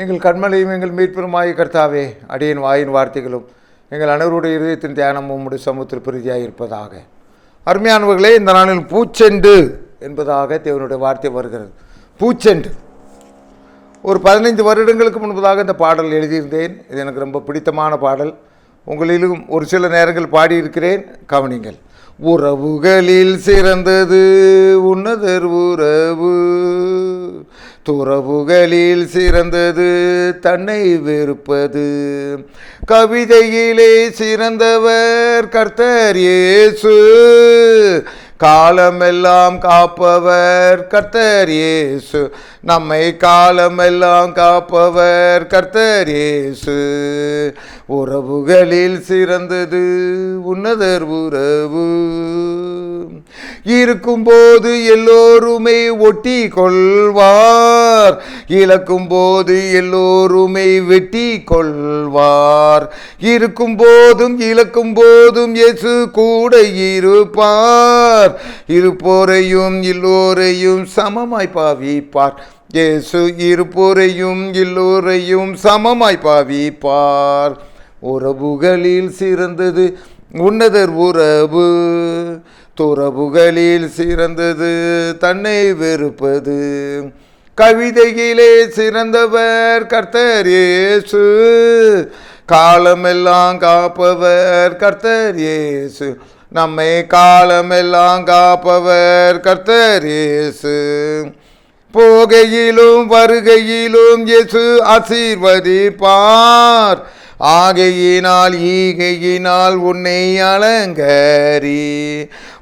எங்கள் கண்மலையும் எங்கள் மீட்பெருமாய் கர்த்தாவே, அடியேன் வாயின் வார்த்தைகளும் எங்கள் அனைவருடைய இதயத்தின் தியானமும் உம்முடைய சமூகத்தில் பிரீதியாக இருப்பதாக. அருமையானவர்களே, இந்த நாளில் பூச்செண்டு என்பதாக தேவனுடைய வார்த்தை வருகிறது. பூச்செண்டு. ஒரு 15 வருடங்களுக்கு முன்பதாக இந்த பாடல் எழுதியிருந்தேன். இது எனக்கு ரொம்ப பிடித்தமான பாடல். உங்களிலும் ஒரு சில நேரங்கள் பாடியிருக்கிறேன், கவனிங்கள். உறவுகளில் சிறந்தது உன்னதர் உறவு, துறவுகளில் சிறந்தது தன்னை வெறுப்பது, கவிதையிலே சிறந்தவர் கர்த்தர் இயேசு, காலமெல்லாம் காப்பவர் கர்த்தர் இயேசு, நம்மை காலமெல்லாம் காப்பவர் கர்த்தர் இயேசு. உறவுகளில் சிறந்தது உன்னதர் உறவு. இருக்கும்போது எல்லோருமே ஒட்டி கொள்வார், இழக்கும்போது எல்லோருமே வெட்டி கொள்வார். இருக்கும் போதும் இழக்கும் போதும் இயேசு கூட இருப்பார், இருப்போரையும் எல்லோரையும் சமமாய் பாவிப்பார். இயேசு இருப்போரையும் எல்லோரையும் சமமாய் பாவிப்பார். உறவுகளில் சிறந்தது உன்னதர் உறவு, துறவுகளில் சிறந்தது தன்னை வெறுப்பது, கவிதையிலே சிறந்தவர் கர்த்தர் இயேசு, காலமெல்லாம் காப்பவர் கர்த்தர் இயேசு, நம்மை காலமெல்லாம் காப்பவர் கர்த்தர் இயேசு. போகையிலும் வருகையிலும் இயேசு ஆசீர்வதிப்பார், ஆகையினால் ஈகையினால் உன்னை அலங்கரி.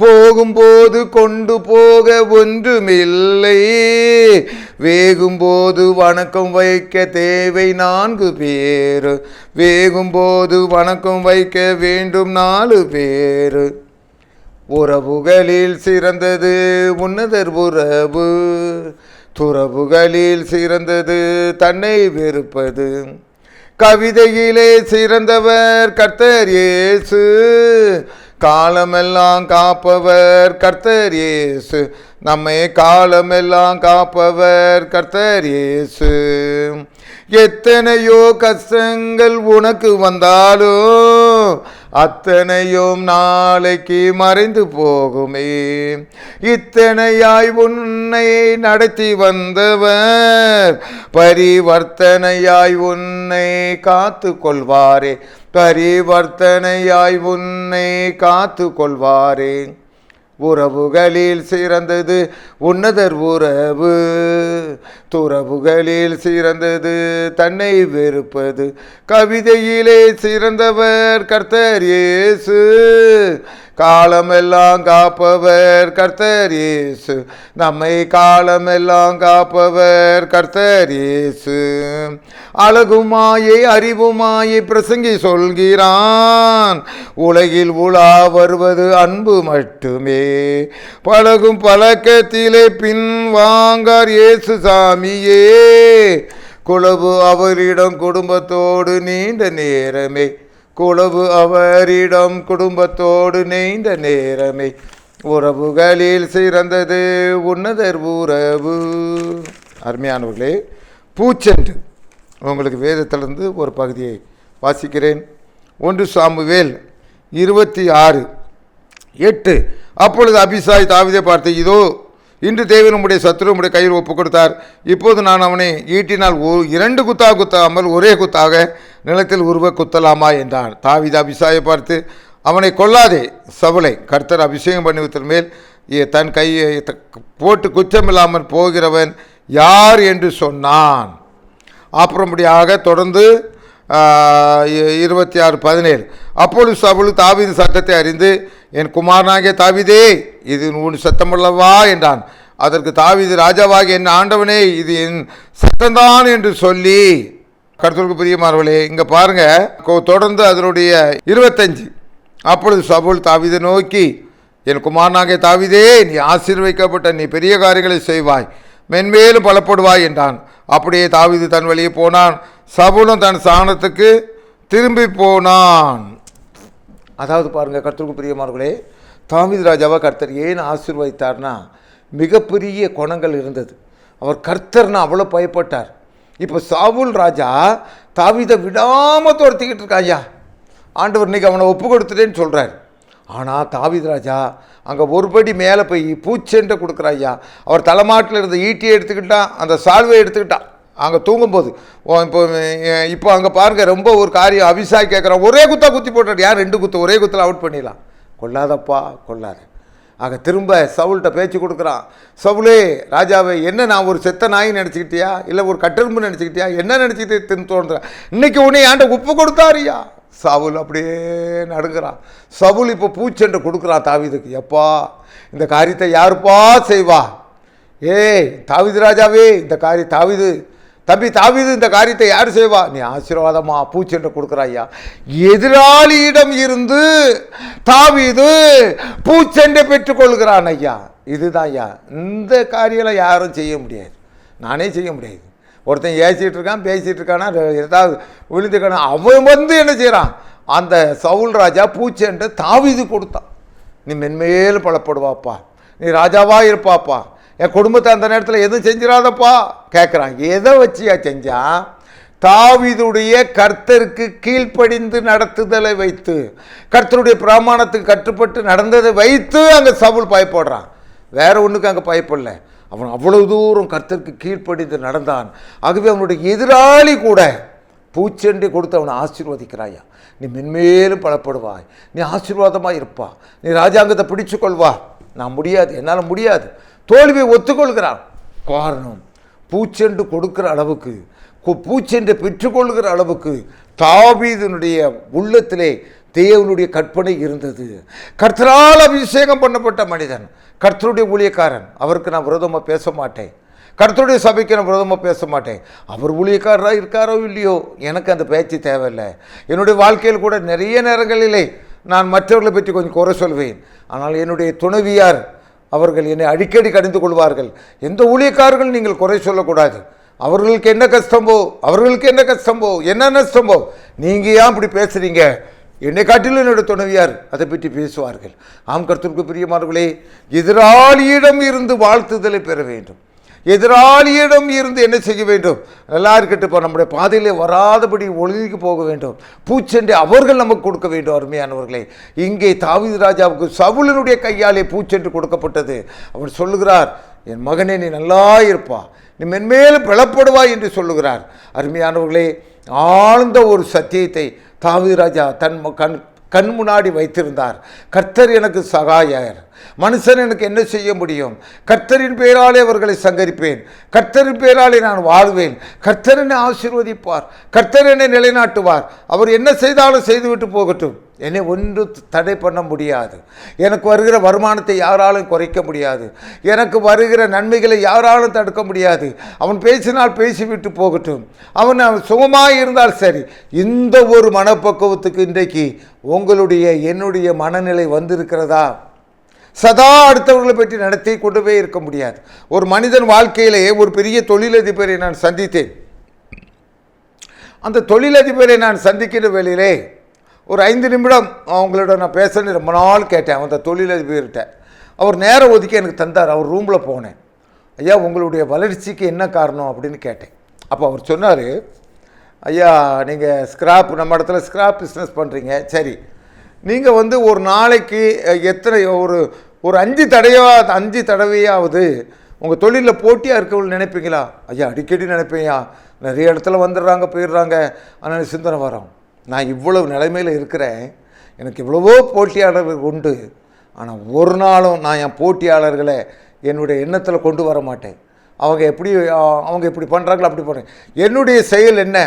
போகும்போது கொண்டு போக ஒன்றுமில்லை, வேகும்போது வணக்கம் வைக்க தேவை 4 பேர், வேகும்போது வணக்கம் வைக்க வேண்டும் 4 பேர். உறவுகளில் சிறந்தது உன்னதர் உறவு, துறவுகளில் சிறந்தது தன்னை வெறுப்பது, கவிதையிலே சிறந்தவர் கர்த்தர் இயேசு, காலமெல்லாம் காப்பவர் கர்த்தர் இயேசு, நம்மை காலமெல்லாம் காப்பவர் கர்த்தர் இயேசு. எத்தனையோ கஷ்டங்கள் உனக்கு வந்தாலும் அத்தனையும் நாளைக்கு மறைந்து போகுமே, இத்தனையாய் உன்னை நடத்தி வந்தவர் பரிவர்த்தனையாய் உன்னை காத்து கொள்வாரே, பரிவர்த்தனையாய் உன்னை காத்து கொள்வாரே. உறவுகளில் சிறந்தது உன்னதர் உறவு, துறவுகளில் சிறந்தது தன்னை வெறுப்பது, கவிதையிலே சிறந்தவர் கர்த்தர் இயேசு, காலமெல்லாம் காப்பவர் கர்த்தர் இயேசு, நம்மை காலமெல்லாம் காப்பவர் கர்த்தர் இயேசு. அழகுமாயை அறிவுமாயை பிரசங்கி சொல்கிறான், உலகில் உலா வருவது அன்பு மட்டுமே, பழகும் பழக்கத்திலே பின் வாங்கார் இயேசு சாமியே, குளவு அவரிடம் குடும்பத்தோடு நீண்ட நேரமே, குளவு அவரிடம் குடும்பத்தோடு நீண்ட நேரமே. உறவுகளில் சிறந்தது உன்னதர் உறவு. அருமையானவர்களே, பூச்செண்டு. உங்களுக்கு வேதத்திலிருந்து ஒரு பகுதியை வாசிக்கிறேன். 1 சாமுவேல் 26:8. அப்பொழுது அபிசாய் தாவீதை பார்த்து, இதோ இன்று தேவன் உம்முடைய சத்துரு உம்முடைய கையில் ஒப்புக் கொடுத்தார், இப்போது நான் அவனை ஈட்டினால் 2 குத்தாக குத்தாமல் ஒரே குத்தாக நிலத்தில் உருவ குத்தலாமா என்றான். தாவீது அபிசாயை பார்த்து, அவனை கொல்லாதே, சவுலை கர்த்தர் அபிஷேகம் பண்ணிவித்தர் மேல் தன் கையை போட்டு குற்றமில்லாமல் போகிறவன் யார் என்று சொன்னான். அப்புறம்படியாக தொடர்ந்து 26:17. அப்பொழுது சவுல் தாவீது சத்தத்தை அறிந்து, என் குமாரனாகிய தாவீதே, இது உன் சத்தமல்லவா என்றான். அதற்கு தாவீது, ராஜாவாகிய என் ஆண்டவனே, இது என் சத்தம்தான் என்று சொல்லி. கர்த்தருக்கு பிரியமானவர்களே, இங்கே பாருங்க, தொடர்ந்து அதனுடைய 25. அப்பொழுது சவுல் தாவீதை நோக்கி, என் குமாரனாகிய தாவீதே, நீ ஆசீர்வதிக்கப்பட்ட, நீ பெரிய காரியங்களை செய்வாய், மென்மேலும் பலப்படுவாய் என்றான். அப்படியே தாவீது தன் வழியே போனான், சவுலும் தன் ஸ்தானத்துக்கு திரும்பி போனான். அதாவது பாருங்கள், கர்த்தருக்கு பிரியமானவர்களே, தாவீது ராஜாவை கர்த்தர் ஏன் ஆசீர்வதித்தார்னா, மிகப்பெரிய குணங்கள் இருந்தது. அவர் கர்த்தர்னா அவ்வளோ பயப்பட்டார். இப்போ சவுல் ராஜா தாவீதை விடாமல் துரத்திக்கிட்டு இருக்கான் ஐயா. ஆண்டவர் இன்னைக்கு அவனை ஒப்பு கொடுத்துட்டேன்னு சொல்கிறார். ஆனால் தாவீது ராஜா அங்கே ஒருபடி மேலே போய் பூச்செண்டை கொடுக்குறா ஐயா. அவர் தலைமாட்டில் இருந்த ஈட்டியை எடுத்துக்கிட்டான், அந்த சால்வையை எடுத்துக்கிட்டான். அங்கே தூங்கும்போது இப்போ அங்கே பாருங்கள், ரொம்ப ஒரு காரியம் அபிஷாய் கேட்குறான், ஒரே குத்தா குத்தி போட்டார். யார் 2 குத்து ஒரே குத்தில் அவுட் பண்ணிடலாம். கொள்ளாதப்பா கொள்ளாத. ஆக திரும்ப சவுல்கிட்ட பேச்சு கொடுக்குறான். சவுலே ராஜாவை, என்ன நான் ஒரு செத்த நாய் நினச்சிக்கிட்டியா, இல்லை ஒரு கட்டெரும்பு நினச்சிக்கிட்டியா, என்ன நினச்சிக்கிட்டு தோன்றுறேன், இன்னைக்கு உன்னை ஆண்ட உப்பு கொடுத்தாரியா. சவுல் அப்படியே நடுங்கிறான். சவுல் இப்போ பூச்செண்டை கொடுக்குறான் தாவீதுக்கு. எப்பா இந்த காரியத்தை யாருப்பா செய்வா? ஏய் தாவீது ராஜாவே, இந்த காரியம் தாவீது தம்பி தாவீது, இந்த காரியத்தை யார் செய்வா? நீ ஆசீர்வாதமா பூச்செண்டை கொடுக்குறாய்யா. எதிராளியிடம் இருந்து தாவீது பூச்செண்டை பெற்றுக்கொள்கிறான் ஐயா. இதுதான் ஐயா. இந்த காரியம் யாரும் செய்ய முடியாது, நானே செய்ய முடியாது. ஒருத்தன் ஏசிட்டு இருக்கான், பேசிகிட்டு இருக்கானா, ஏதாவது விழுந்துக்கானா, அவன் என்ன செய்கிறான், அந்த சவுல் ராஜா பூச்செண்டை தாவீது கொடுத்தான். நீ மென்மேலும் பலப்படுவாப்பா, நீ ராஜாவாக இருப்பாப்பா, என் குடும்பத்தை அந்த நேரத்தில் எதுவும் செஞ்சிடாதப்பா கேட்குறான். எதை வச்சியா செஞ்சான்? தாவீதுடைய கர்த்தருக்கு கீழ்ப்படிந்து நடத்துதலை வைத்து, கர்த்தருடைய பிரமாணத்துக்கு கட்டுப்பட்டு நடந்ததை வைத்து அங்கே சவுல் பயப்படுறான். வேற ஒன்றுக்கு அங்கே பயப்படல. அவன் அவ்வளவு தூரம் கர்த்தருக்கு கீழ்ப்படிந்து நடந்தான். ஆகவே அவனுடைய எதிராளி கூட பூச்செண்டை கொடுத்து அவனை ஆசீர்வதிக்கிறாயா. நீ மென்மேலும் பலப்படுவாய், நீ ஆசீர்வாதமாக இருப்பா, நீ ராஜாங்கத்தை பிடிச்சு கொள்வா. நான் முடியாது, என்னால் முடியாது, தோல்வியை ஒத்துக்கொள்கிறான். காரணம், பூச்செண்டு கொடுக்குற அளவுக்கு, பூச்செண்டை பெற்றுக்கொள்கிற அளவுக்கு தாவீதினுடைய உள்ளத்திலே தேவனுடைய கற்பனை இருந்தது. கர்த்தரால் அபிஷேகம் பண்ணப்பட்ட மனிதன், கர்த்தருடைய ஊழியக்காரன். அவருக்கு நான் விரோதமாக பேச மாட்டேன், கர்த்தருடைய சபைக்கு நான் விரோதமாக பேச மாட்டேன். அவர் ஊழியக்காரராக இருக்காரோ இல்லையோ, எனக்கு அந்த பேச்சு தேவையில்லை. என்னுடைய வாழ்க்கையில் கூட நிறைய நேரங்களிலே நான் மற்றவர்களை பற்றி கொஞ்சம் குறை சொல்வேன். ஆனால் என்னுடைய துணைவியார் அவர்கள் என்னை அடிக்கடி கடிந்து கொள்வார்கள். எந்த ஊழியக்காரர்கள் நீங்கள் குறை சொல்லக்கூடாது, அவர்களுக்கு என்ன கஷ்டமோ, அவர்களுக்கு என்ன கஷ்டமோ, என்ன நஷ்டமோ, நீங்கள் ஏன் இப்படி பேசுகிறீங்க, என்னை காட்டிலும் என்னோட துணைவியார் அதை பற்றி பேசுவார்கள். ஆம் கர்த்தருக்கு பிரியமானவர்களே, எதிராளியிடம் இருந்து வாழ்த்துதலை பெற வேண்டும். எதிராளியிடம் இருந்து என்ன செய்ய வேண்டும்? நல்லா இருக்கட்டுப்பா, நம்முடைய பாதையிலே வராதபடி ஒழுங்கி போக வேண்டும். பூச்செண்டை அவர்கள் நமக்கு கொடுக்க வேண்டும். அருமையானவர்களே, இங்கே தாவீது ராஜாவுக்கு சவுலினுடைய கையாலே பூச்செண்டு கொடுக்கப்பட்டது. அவர் சொல்லுகிறார், என் மகனே நீ நல்லா இருப்பா, நீ மென்மேலும் பிளப்படுவாய் என்று சொல்லுகிறார். அருமையானவர்களே, ஆழ்ந்த ஒரு சத்தியத்தை தாவீது ராஜா தன் கண் முன்னாடி வைத்திருந்தார். கர்த்தர் எனக்கு சகாயர், மனுஷன் எனக்கு என்ன செய்ய முடியும்? கர்த்தரின் பேராலே அவர்களை சங்கரிப்பேன், கர்த்தரின் பேராலே நான் வாழ்வேன், கர்த்தர் என்னை ஆசீர்வதிப்பார், கர்த்தர் என்னை நிலைநாட்டுவார். அவர் என்ன செய்தாலும் செய்துவிட்டு போகட்டும், என்னை ஒன்று தடை பண்ண முடியாது. எனக்கு வருகிற வருமானத்தை யாராலும் குறைக்க முடியாது, எனக்கு வருகிற நன்மைகளை யாராலும் தடுக்க முடியாது. அவன் பேசினால் பேசிவிட்டு போகட்டும், அவன் சுகமாக இருந்தால் சரி. இந்த ஒரு மனப்பக்குவத்துக்கு இன்றைக்கு உங்களுடைய என்னுடைய மனநிலை வந்திருக்கிறதா? சதா அடுத்தவர்களை பற்றி நடத்தி கொண்டுவே இருக்க முடியாது. ஒரு மனிதன் வாழ்க்கையிலே ஒரு பெரிய தொழிலதிபரை நான் சந்தித்தேன். அந்த தொழிலதிபரை நான் சந்திக்கிற வேளையிலே ஒரு 5 நிமிடம் அவங்களோட நான் பேசணுன்னு ரொம்ப நாள் கேட்டேன் அந்த தொழிலதிபர்கிட்ட. அவர் நேரம் ஒதுக்கி எனக்கு தந்தார். அவர் ரூமில் போனேன். ஐயா உங்களுடைய வளர்ச்சிக்கு என்ன காரணம் அப்படின்னு கேட்டேன். அப்போ அவர் சொன்னார், ஐயா நீங்கள் ஸ்கிராப், நம்ம இடத்துல ஸ்கிராப் பிஸ்னஸ் பண்ணுறீங்க, சரி நீங்கள் ஒரு நாளைக்கு எத்தனை ஒரு 5 தடவையாவது உங்கள் தொழிலில் போட்டியாக இருக்கவங்க நினைப்பீங்களா? ஐயா அடிக்கடி நினைப்பேன்யா, நிறைய இடத்துல வந்துடுறாங்க போயிடுறாங்க, ஆனால் சிந்தனை வரோம். நான் இவ்வளவு நிலைமையில் இருக்கிறேன், எனக்கு இவ்வளவோ போட்டியாளர்கள் உண்டு, ஆனால் ஒரு நாளும் நான் என் போட்டியாளர்களை என்னுடைய எண்ணத்தில் கொண்டு வர மாட்டேன். அவங்க இப்படி பண்ணுறாங்களோ அப்படி பண்ணுறேன். என்னுடைய செயல் என்ன,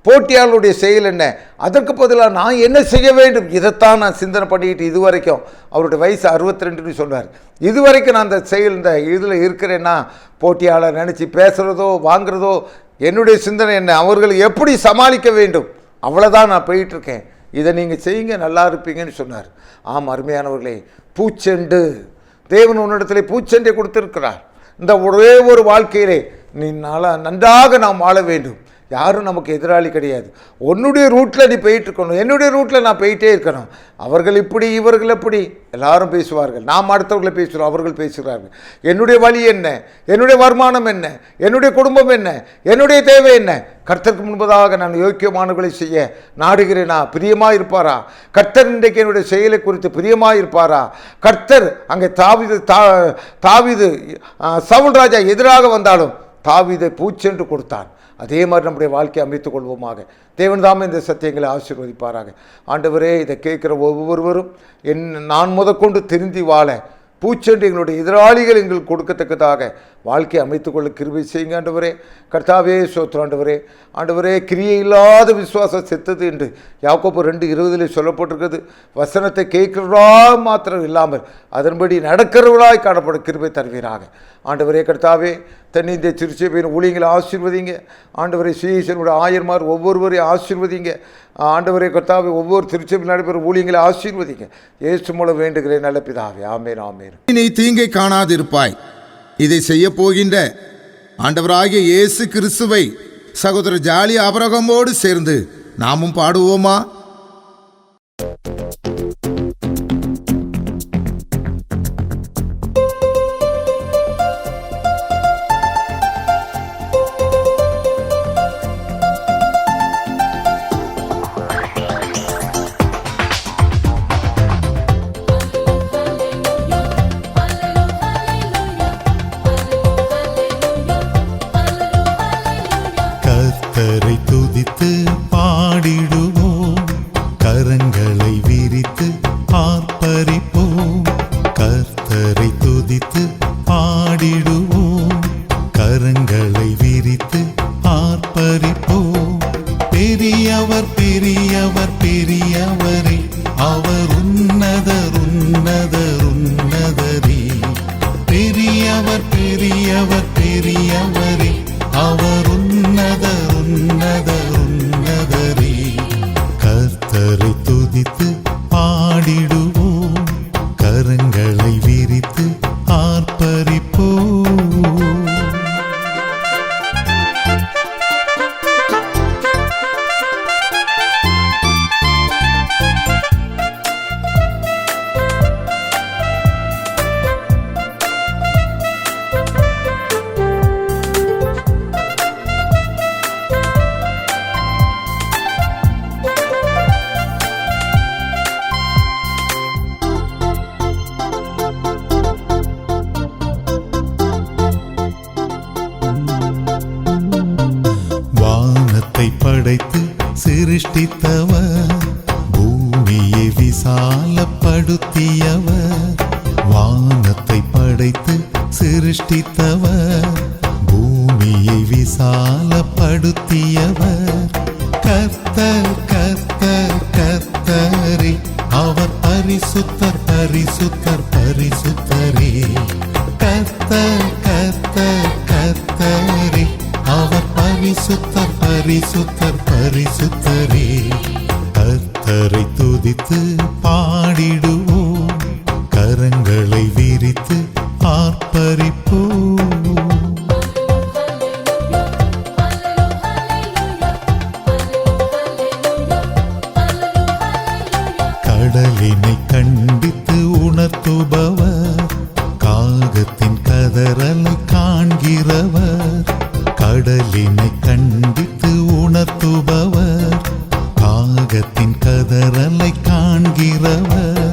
போட்டியாளருடைய செயல் என்ன, அதற்கு பதிலாக நான் என்ன செய்ய வேண்டும், இதைத்தான் நான் சிந்தனை பண்ணிக்கிட்டு இதுவரைக்கும். அவருடைய வயசு 62 சொன்னார். இதுவரைக்கும் நான் அந்த செயல் இந்த இதில் இருக்கிறேன்னா, போட்டியாளர் நினச்சி பேசுகிறதோ வாங்குறதோ என்னுடைய சிந்தனை என்ன, அவர்களை எப்படி சமாளிக்க வேண்டும், அவ்வளோதான் நான் போயிட்டுருக்கேன். இதை நீங்கள் செய்யுங்க, நல்லா இருப்பீங்கன்னு சொன்னார். ஆம் அருமையானவர்களே, பூச்செண்டு தேவன் உன்னிடத்தில் பூச்செண்டை கொடுத்திருக்கிறார். இந்த ஒரே ஒரு வாழ்க்கையிலே நீ நன்றாக நாம் வாழ வேண்டும். யாரும் நமக்கு எதிராளி கிடையாது. உன்னுடைய ரூட்டில் நீ போயிட்டு இருக்கணும், என்னுடைய ரூட்டில் நான் போயிட்டே இருக்கணும். அவர்கள் இப்படி, இவர்கள் எப்படி, எல்லாரும் பேசுவார்கள். நாம் அடுத்தவர்களை பேசுகிறோம், அவர்கள் பேசுகிறார்கள். என்னுடைய வழி என்ன, என்னுடைய வருமானம் என்ன, என்னுடைய குடும்பம் என்ன, என்னுடைய தேவை என்ன, கர்த்தருக்கு முன்பதாக நான் யோக்கியமானவர்களை செய்ய நாடுகிறேனா? பிரியமாக இருப்பாரா கர்த்தர்? இன்றைக்கு என்னுடைய செயலை குறித்து பிரியமாக இருப்பாரா கர்த்தர்? அங்கே தாவீது சவுல் ராஜா எதிராக வந்தாலும் தாவீதை பூச்சென்று கொடுத்தான். அதே மாதிரி நம்முடைய வாழ்க்கையை அமைத்துக் கொள்வோமாக. தேவன் தாமே இந்த சத்தியங்களை ஆசீர்வதிப்பாராக. ஆண்டவரே, இதை கேட்குற ஒவ்வொருவரும் நான் முதற்கொண்டு திருந்தி வாழ பூச்சென்று எங்களுடைய எதிராளிகள் எங்களுக்கு கொடுக்கத்தக்கதாக வாழ்க்கையை அமைத்துக்கொள்ள கிருபை செய்யுங்க ஆண்டவரே. கர்த்தாவே ஸ்தோத்திரம் ஆண்டவரே. ஆண்டவரே, கிரியை இல்லாத விசுவாசம் செத்தது என்று யாக்கோபு 2:20 சொல்லப்பட்டிருக்கிறது. வசனத்தை கேட்கிறவரா மாத்திரம் இல்லாமல் அதன்படி நடக்கிறவர்களாய் காணப்பட கிருபை தருவீராக. ஆண்டவரே கர்த்தாவே, தென்னிந்திய திருச்சபையின் ஊழியங்களை ஆசீர்வதிங்க ஆண்டவரே. சுவிசேஷனுடைய ஆயர்மார் ஒவ்வொருவரையும் ஆசீர்வதிங்க ஆண்டவரே கர்த்தாவே. ஒவ்வொரு திருச்சபையில் நடைபெறும் ஊழியங்களை ஆசீர்வதிங்க. இயேசு மூலம் வேண்டுகிறேன் நல்ல பிதாவே, ஆமென் ஆமென். நீ தீங்கை காணாதிருப்பாய். இதை செய்ய போகின்ற ஆண்டவராகிய இயேசு கிறிஸ்துவை சகோதரர் ஜாலி ஆபிரகாமோடு சேர்ந்து நாமும் பாடுவோமா? கர்த்தரை துதித்து பாடிடுவோம், கரங்களை விரித்து ஆர்ப்பரிப்போம். கர்த்தரை துதித்து பாடிடுவோம், கரங்களை விரித்து ஆர்ப்பரிப்போம். பெரியவர் பெரியவர் பெரியவரே, அவர் உன்னதர் உன்னதர் உன்னதரே. பெரியவர் பெரியவர் பெரியவரே, அவர் உன்னதர் உன்னதர் உன்னதரே. கர்த்தரை துதித்து பாடிடுவோம், கரங்களை விரித்து ஆர்ப்பரிப்போம். படைத்து சிருஷ்டித்தவர், பூமியை விசாலப்படுத்தியவர். வானத்தை படைத்து சிருஷ்டித்தவர், பூமியை விசாலப்படுத்தியவர். கர்த்தர் கர்த்தர் கர்த்தரே, அவர் பரிசுத்தர் பரிசுத்தர் பரிசுத்தரே. கர்த்தர் கர்த்தர் கர்த்தரே, அவர் பரிசுத்தர் பரிசுத்தர் பரிசுத்தரே. கர்த்தரை துதித்து பாடிடுவோம், கரங்களை விரித்து ஆர்ப்பரிப்போம். கடலினை கண்டித்து உணர்த்துபவர், காகத்தின் கதறலை காண்கிறவர். கடலினை கண்டித்து உணர்த்துபவர், காகத்தின் கதறலை காண்கிறவர்.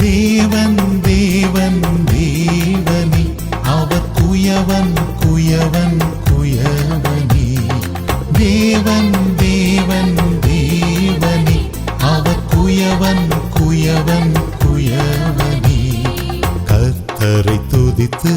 தேவன் தேவன் தேவனே, அவர் குயவன் குயவன் குயவனே. தேவன் தேவன் தேவனே, அவர் குயவன் குயவன் குயவனே. கர்த்தரை துதித்து